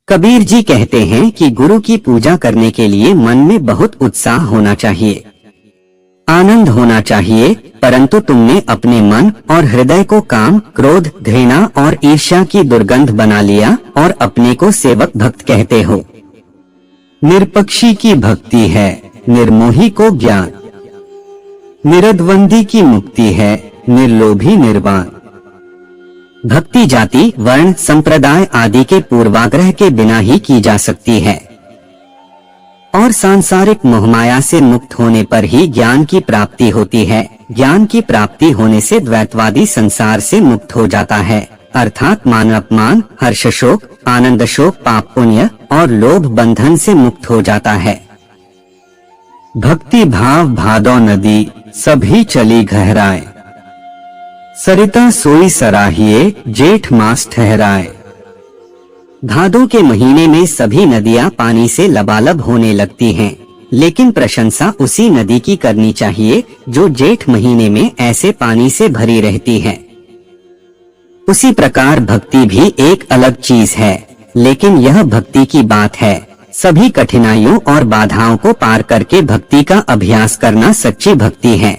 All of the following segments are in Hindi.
कबीर जी कहते हैं कि गुरु की पूजा करने के लिए मन में बहुत उत्साह होना चाहिए, आनंद होना चाहिए, परंतु तुमने अपने मन और हृदय को काम, क्रोध, घृणा और ईर्ष्या की दुर्गंध बना लिया और अपने को सेवक भक्त कहते हो। निरपक्षी की भक्ति है, निर्मोही को ज्ञान। निरद्वंदी की मुक्ति है, निर्लोभी निर्वाण। भक्ति जाति, वर्ण, संप्रदाय आदि के पूर्वाग्रह के बिना ही की जा सकती है और सांसारिक मोहमाया से मुक्त होने पर ही ज्ञान की प्राप्ति होती है। ज्ञान की प्राप्ति होने से द्वैतवादी संसार से मुक्त हो जाता है, अर्थात मान अपमान, हर्ष शोक, आनंद शोक, पाप पुण्य और लोभ बंधन से मुक्त हो जाता है। भक्ति भाव भादौ नदी, सभी चली गहराए। सरिता सोई सराहिए, जेठ मास ठहराए। भादों के महीने में सभी नदियां पानी से लबालब होने लगती हैं, लेकिन प्रशंसा उसी नदी की करनी चाहिए जो जेठ महीने में ऐसे पानी से भरी रहती है। उसी प्रकार भक्ति भी एक अलग चीज है, लेकिन यह भक्ति की बात है। सभी कठिनाइयों और बाधाओं को पार करके भक्ति का अभ्यास करना सच्ची भक्ति है।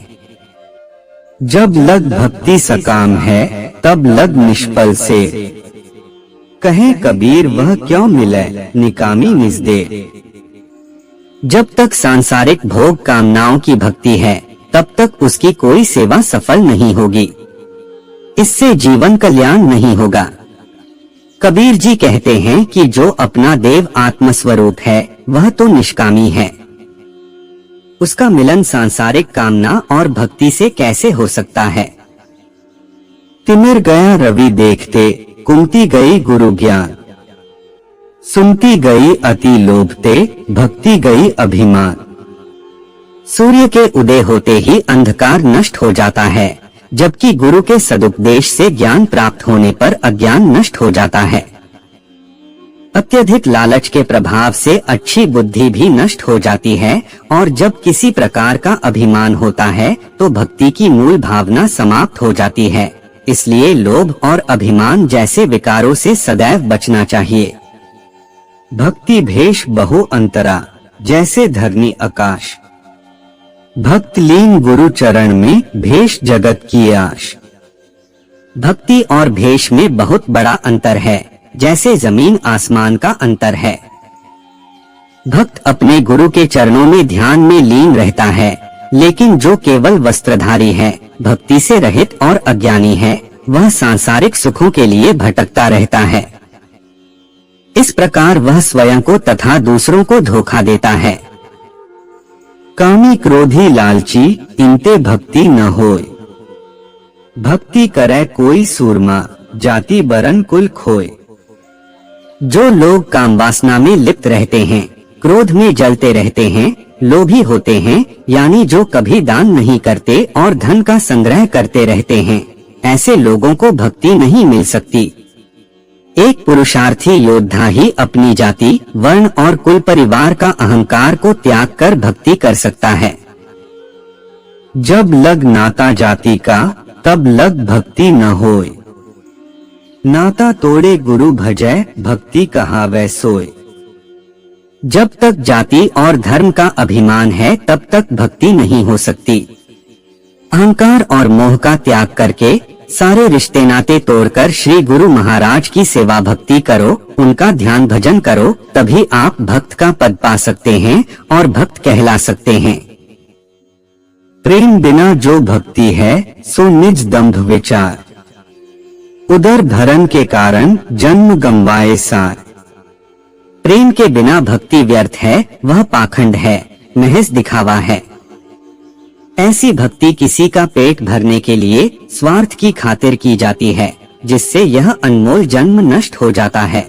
जब लग भक्ति सकाम है, तब लग निष्फल से। कहे कबीर वह क्यों मिले, निकामी निज दे। जब तक सांसारिक भोग कामनाओं की भक्ति है, तब तक उसकी कोई सेवा सफल नहीं होगी। इससे जीवन कल्याण नहीं होगा। कबीर जी कहते हैं कि जो अपना देव आत्मस्वरूप है, वह तो निष्कामी है। उसका मिलन सांसारिक कामना और भक्ति से कैसे हो सकता है। तिमिर गया रवि देखते, कुंती गई गुरु ज्ञान। सुनती गई अति लोभते, भक्ति गई अभिमान। सूर्य के उदय होते ही अंधकार नष्ट हो जाता है, जबकि गुरु के सदुपदेश से ज्ञान प्राप्त होने पर अज्ञान नष्ट हो जाता है। अत्यधिक लालच के प्रभाव से अच्छी बुद्धि भी नष्ट हो जाती है और जब किसी प्रकार का अभिमान होता है तो भक्ति की मूल भावना समाप्त हो जाती है। इसलिए लोभ और अभिमान जैसे विकारों से सदैव बचना चाहिए। भक्ति भेष बहु अंतरा, जैसे धरनी आकाश। भक्त लीन गुरु चरण में, भेष जगत की आश। भक्ति और भेष में बहुत बड़ा अंतर है, जैसे जमीन आसमान का अंतर है। भक्त अपने गुरु के चरणों में ध्यान में लीन रहता है, लेकिन जो केवल वस्त्रधारी है, भक्ति से रहित और अज्ञानी है, वह सांसारिक सुखों के लिए भटकता रहता है। इस प्रकार वह स्वयं को तथा दूसरों को धोखा देता है। कामी क्रोधी लालची, इनते भक्ति न होय। भक्ति करे कोई सूरमा, जाति बरन कुल खोय। जो लोग काम वासना में लिप्त रहते हैं, क्रोध में जलते रहते हैं, लोभी होते हैं, यानी जो कभी दान नहीं करते और धन का संग्रह करते रहते हैं, ऐसे लोगों को भक्ति नहीं मिल सकती। एक पुरुषार्थी योद्धा ही अपनी जाति, वर्ण और कुल परिवार का अहंकार को त्याग कर भक्ति कर सकता है। जब लग नाता जाति का, तब लग भक्ति न होय। नाता तोड़े गुरु भजय, भक्ति कहावै सोय। जब तक जाति और धर्म का अभिमान है, तब तक भक्ति नहीं हो सकती। अहंकार और मोह का त्याग करके सारे रिश्ते नाते तोड़कर श्री गुरु महाराज की सेवा भक्ति करो, उनका ध्यान भजन करो, तभी आप भक्त का पद पा सकते हैं और भक्त कहला सकते हैं। प्रेम बिना जो भक्ति है, सो निज दंभ विचार। उदर भरण के कारण जन्म गंवाए सार। प्रेम के बिना भक्ति व्यर्थ है, वह पाखंड है, महज दिखावा है। ऐसी भक्ति किसी का पेट भरने के लिए स्वार्थ की खातिर की जाती है, जिससे यह अनमोल जन्म नष्ट हो जाता है।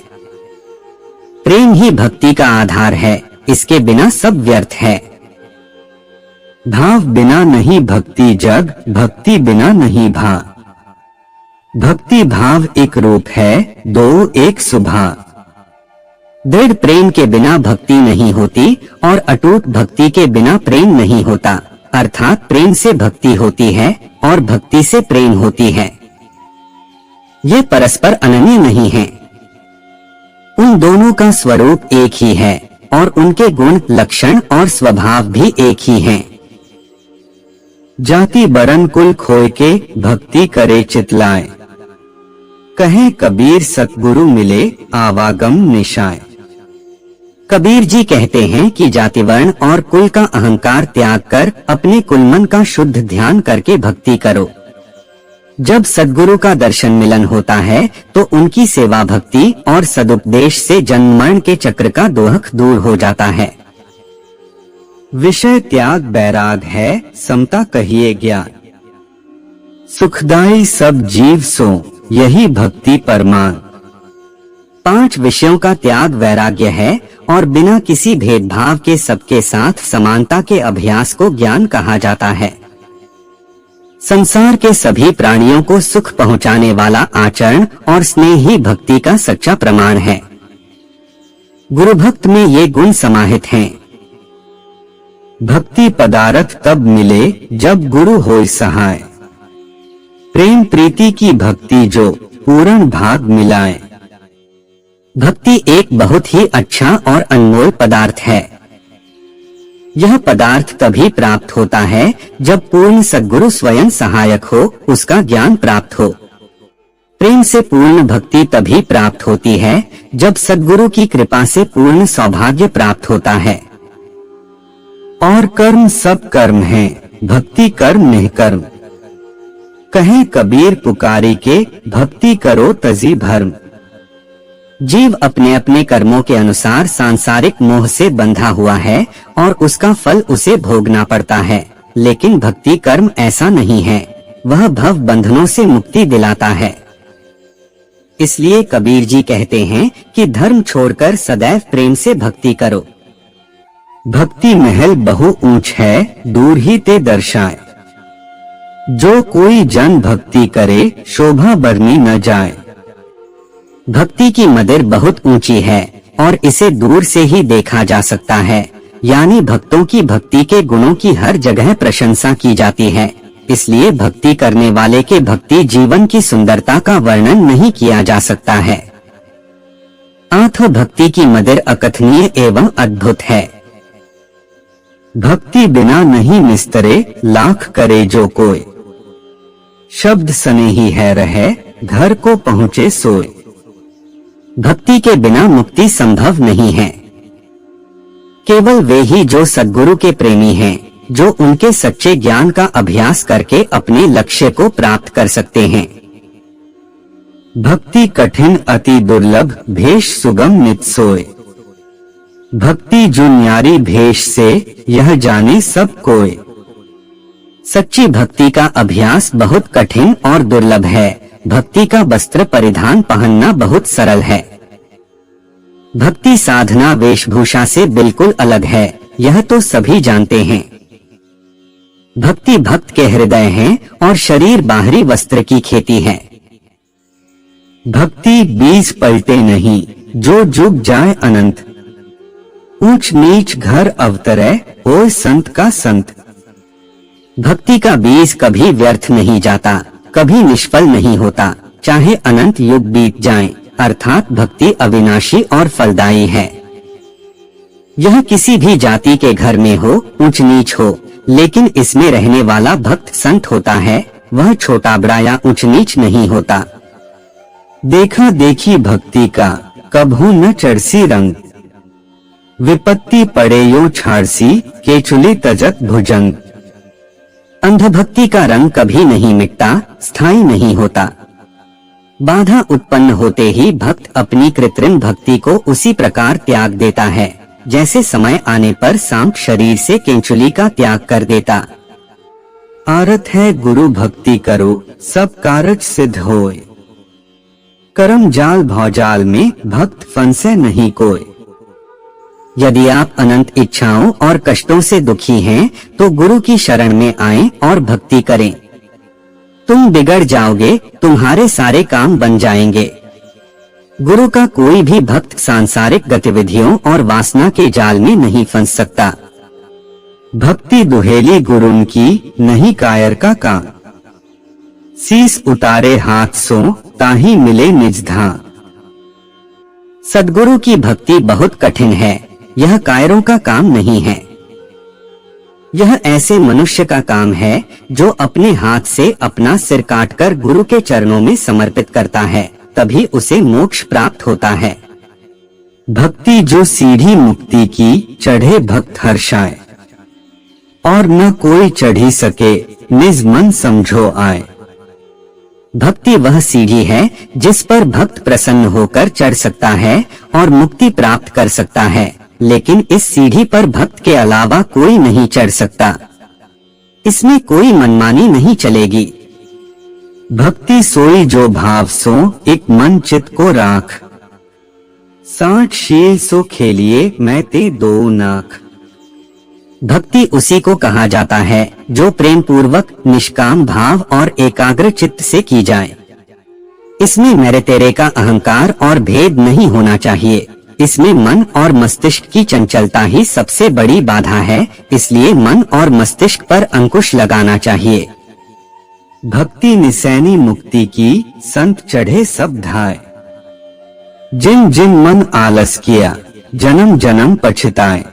प्रेम ही भक्ति का आधार है, इसके बिना सब व्यर्थ है। भाव बिना नहीं भक्ति जग, भक्ति बिना नहीं भाव। भक्ति भाव एक रूप है, दो एक स्वभाव। दृढ़ प्रेम के बिना भक्ति नहीं होती और अटूट भक्ति के बिना प्रेम नहीं होता, अर्थात प्रेम से भक्ति होती है और भक्ति से प्रेम होती है। ये परस्पर अनन्य नहीं है। उन दोनों का स्वरूप एक ही है और उनके गुण, लक्षण और स्वभाव भी एक ही हैं। जाति बरन कुल खोए के भक्ति करे चितलाए, कहे कबीर सतगुरु मिले आवागम निशाए। कबीर जी कहते हैं कि जाति, वर्ण और कुल का अहंकार त्याग कर अपने कुलमन का शुद्ध ध्यान करके भक्ति करो। जब सद्गुरु का दर्शन मिलन होता है तो उनकी सेवा, भक्ति और सदुपदेश से जन्म मरण के चक्र का दोहक दूर हो जाता है। विषय त्याग बैराग है, समता कहिए ज्ञान, सुखदाई सब जीव सो यही भक्ति परमान। 5 विषयों का त्याग वैराग्य है और बिना किसी भेदभाव के सबके साथ समानता के अभ्यास को ज्ञान कहा जाता है। संसार के सभी प्राणियों को सुख पहुंचाने वाला आचरण और स्नेह ही भक्ति का सच्चा प्रमाण है। गुरु भक्त में ये गुण समाहित हैं। भक्ति पदारथ तब मिले जब गुरु होय सहाय, प्रेम प्रीति की भक्ति जो पूर्ण भाग मिलाए। भक्ति एक बहुत ही अच्छा और अनमोल पदार्थ है। यह पदार्थ तभी प्राप्त होता है जब पूर्ण सद्गुरु स्वयं सहायक हो, उसका ज्ञान प्राप्त हो। प्रेम से पूर्ण भक्ति तभी प्राप्त होती है जब सद्गुरु की कृपा से पूर्ण सौभाग्य प्राप्त होता है। और कर्म सब कर्म है, भक्ति कर्म नहीं कर्म, कहे कबीर पुकारी के भक्ति करो तजी भर्म। जीव अपने अपने कर्मों के अनुसार सांसारिक मोह से बंधा हुआ है और उसका फल उसे भोगना पड़ता है, लेकिन भक्ति कर्म ऐसा नहीं है, वह भव बंधनों से मुक्ति दिलाता है। इसलिए कबीर जी कहते हैं कि धर्म छोड़कर सदैव प्रेम से भक्ति करो। भक्ति महल बहु ऊंच है, दूर ही ते दर्शाए, जो कोई जन भक्ति करे शोभा बरनी न जाए। भक्ति की मदिर बहुत ऊंची है और इसे दूर से ही देखा जा सकता है, यानी भक्तों की भक्ति के गुणों की हर जगह प्रशंसा की जाती है। इसलिए भक्ति करने वाले के भक्ति जीवन की सुंदरता का वर्णन नहीं किया जा सकता है। आत्म भक्ति की मदिर अकथनीय एवं अद्भुत है। भक्ति बिना नहीं निस्तरे, लाख करे जो कोय, शब्द सने ही है रहे, घर को पहुँचे सोए। भक्ति के बिना मुक्ति संभव नहीं है। केवल वे ही जो सद्गुरु के प्रेमी हैं, जो उनके सच्चे ज्ञान का अभ्यास करके अपने लक्ष्य को प्राप्त कर सकते हैं। भक्ति कठिन अति दुर्लभ, भेष सुगम नित सोए। भक्ति जो न्यारी भेष से, यह जाने सब कोय। सच्ची भक्ति का अभ्यास बहुत कठिन और दुर्लभ है। भक्ति का वस्त्र परिधान पहनना बहुत सरल है। भक्ति साधना वेशभूषा से बिल्कुल अलग है, यह तो सभी जानते हैं। भक्ति भक्त के हृदय है और शरीर बाहरी वस्त्र की खेती है। भक्ति बीज पलटे नहीं, जो जुग जाए अनंत, ऊंच नीच घर अवतरे, होए संत का संत। भक्ति का बीज कभी व्यर्थ नहीं जाता, कभी निष्फल नहीं होता, चाहे अनंत युग बीत जाएं, अर्थात भक्ति अविनाशी और फलदायी है। यह किसी भी जाति के घर में हो, ऊंच नीच हो, लेकिन इसमें रहने वाला भक्त संत होता है, वह छोटा बड़ा या ऊंच नीच नहीं होता। देखा देखी भक्ति का कभू न चढ़सी रंग, विपत्ति पड़े यो छाड़सी, केचुली तजत भुजंग। अंधभक्ति का रंग कभी नहीं मिटता, स्थायी नहीं होता। बाधा उत्पन्न होते ही भक्त अपनी कृत्रिम भक्ति को उसी प्रकार त्याग देता है, जैसे समय आने पर सांप शरीर से केंचुली का त्याग कर देता। आरत है गुरु भक्ति करो, सब कारज सिद्ध होए। करम जाल भौजाल में, भक्त फंसे नहीं कोय। यदि आप अनंत इच्छाओं और कष्टों से दुखी हैं, तो गुरु की शरण में आएं और भक्ति करें। तुम बिगड़ जाओगे, तुम्हारे सारे काम बन जाएंगे। गुरु का कोई भी भक्त सांसारिक गतिविधियों और वासना के जाल में नहीं फंस सकता। भक्ति दुहेली गुरुन की, नहीं कायर का काम। शीस उतारे हाथ सो, ताही मिले निज धाम। सद्गुरु की भक्ति बहुत कठिन है, यह कायरों का काम नहीं है। यह ऐसे मनुष्य का काम है जो अपने हाथ से अपना सिर काटकर गुरु के चरणों में समर्पित करता है, तभी उसे मोक्ष प्राप्त होता है। भक्ति जो सीढ़ी मुक्ति की, चढ़े भक्त हर्षाए, और न कोई चढ़ी सके, निज मन समझो आए। भक्ति वह सीढ़ी है जिस पर भक्त प्रसन्न होकर चढ़ सकता है और मुक्ति प्राप्त कर सकता है, लेकिन इस सीढ़ी पर भक्त के अलावा कोई नहीं चढ़ सकता। इसमें कोई मनमानी नहीं चलेगी। भक्ति सोई जो भाव सो, एक मन चित को राख, 60 शील सो खेलिए मैं ते दो नाख। भक्ति उसी को कहा जाता है जो प्रेम पूर्वक, निष्काम भाव और एकाग्र चित्त से की जाए। इसमें मेरे तेरे का अहंकार और भेद नहीं होना चाहिए। इसमें मन और मस्तिष्क की चंचलता ही सबसे बड़ी बाधा है, इसलिए मन और मस्तिष्क पर अंकुश लगाना चाहिए। भक्ति निसैनी मुक्ति की, संत चढ़े सब धाय, जिन जिन मन आलस किया, जन्म जन्म पछताए।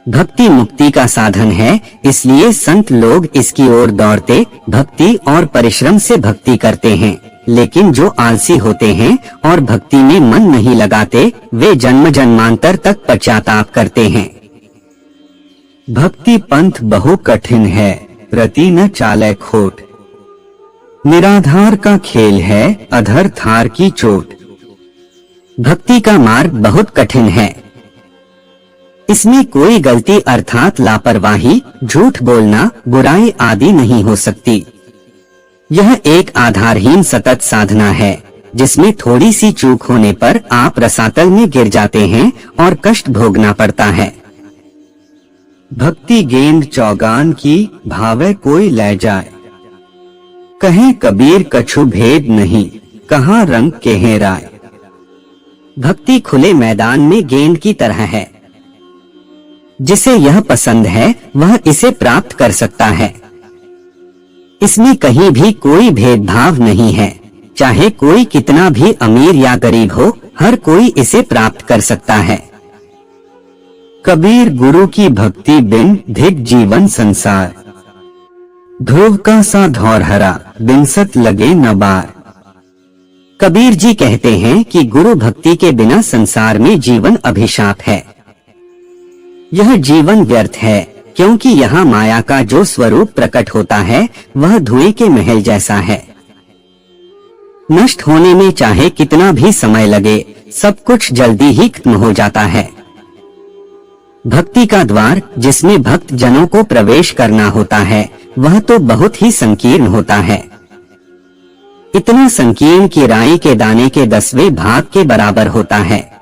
भक्ति मुक्ति का साधन है, इसलिए संत लोग इसकी ओर दौड़ते, भक्ति और परिश्रम से भक्ति करते हैं। लेकिन जो आलसी होते हैं और भक्ति में मन नहीं लगाते, वे जन्म जन्मांतर तक पश्चाताप करते हैं। भक्ति पंथ बहु कठिन है, प्रति न चाले खोट, निराधार का खेल है, अधर थार की चोट। भक्ति का मार्ग बहुत कठिन है। इसमें कोई गलती अर्थात लापरवाही, झूठ बोलना, बुराई आदि नहीं हो सकती। यह एक आधारहीन सतत साधना है, जिसमें थोड़ी सी चूक होने पर आप रसातल में गिर जाते हैं और कष्ट भोगना पड़ता है। भक्ति गेंद चौगान की, भावे कोई ले जाए, कहे कबीर कछु भेद नहीं, कहाँ रंग केहे राय। भक्ति खुले मैदान में गेंद की तरह है। जिसे यह पसंद है वह इसे प्राप्त कर सकता है। इसमें कहीं भी कोई भेदभाव नहीं है। चाहे कोई कितना भी अमीर या गरीब हो, हर कोई इसे प्राप्त कर सकता है। कबीर गुरु की भक्ति बिन धिक जीवन संसार, ध्रुव का सा धौर हरा, बिनसत लगे न बार। कबीर जी कहते हैं कि गुरु भक्ति के बिना संसार में जीवन अभिशाप है। यह जीवन व्यर्थ है, क्योंकि यहाँ माया का जो स्वरूप प्रकट होता है वह धुएं के महल जैसा है। नष्ट होने में चाहे कितना भी समय लगे, सब कुछ जल्दी ही खत्म हो जाता है। भक्ति का द्वार जिसमें भक्त जनों को प्रवेश करना होता है, वह तो बहुत ही संकीर्ण होता है। इतना संकीर्ण कि राई के दाने के 10वें भाग के बराबर होता है।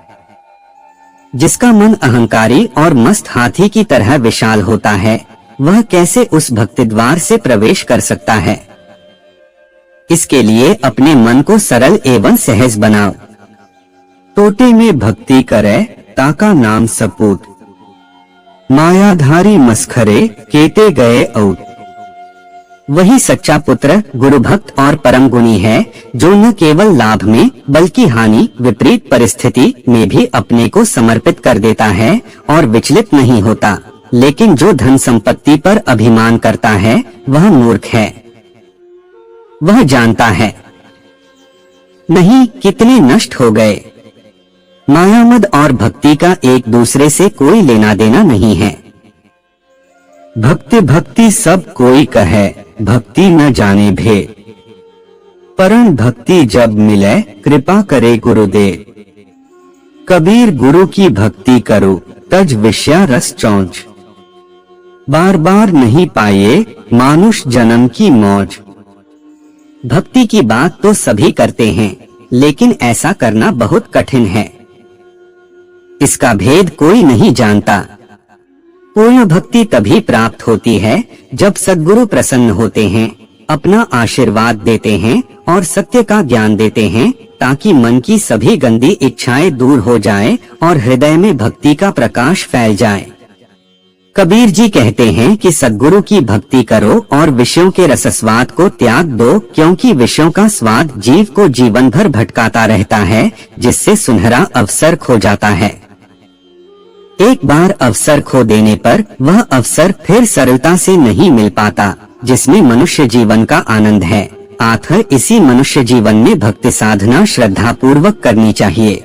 जिसका मन अहंकारी और मस्त हाथी की तरह विशाल होता है, वह कैसे उस भक्ति द्वार से प्रवेश कर सकता है। इसके लिए अपने मन को सरल एवं सहज बनाओ। टोटे में भक्ति करे, ताका नाम सपूत, मायाधारी मस्खरे, केते गए औत। वही सच्चा पुत्र, गुरु भक्त और परम गुणी है, जो न केवल लाभ में बल्कि हानि, विपरीत परिस्थिति में भी अपने को समर्पित कर देता है और विचलित नहीं होता। लेकिन जो धन संपत्ति पर अभिमान करता है, वह मूर्ख है। वह जानता है नहीं कितने नष्ट हो गए। मायामद और भक्ति का एक दूसरे से कोई लेना देना नहीं है। भक्ति भक्ति सब कोई कहे, भक्ति न जाने भेद, परन भक्ति जब मिले, कृपा करे गुरुदेव। कबीर गुरु की भक्ति करो, तज विषया रस चौंच, बार बार नहीं पाए, मानुष जन्म की मौज। भक्ति की बात तो सभी करते हैं, लेकिन ऐसा करना बहुत कठिन है। इसका भेद कोई नहीं जानता। पूर्ण भक्ति तभी प्राप्त होती है जब सद्गुरु प्रसन्न होते हैं, अपना आशीर्वाद देते हैं और सत्य का ज्ञान देते हैं, ताकि मन की सभी गंदी इच्छाएं दूर हो जाए और हृदय में भक्ति का प्रकाश फैल जाए। कबीर जी कहते हैं कि सद्गुरु की भक्ति करो और विषयों के रसस्वाद को त्याग दो, क्योंकि विषयों का स्वाद जीव को जीवन भर भटकाता रहता है, जिससे सुनहरा अवसर खो जाता है। एक बार अवसर खो देने पर वह अवसर फिर सरलता से नहीं मिल पाता, जिसमें मनुष्य जीवन का आनंद है। आखिर इसी मनुष्य जीवन में भक्ति साधना श्रद्धा पूर्वक करनी चाहिए।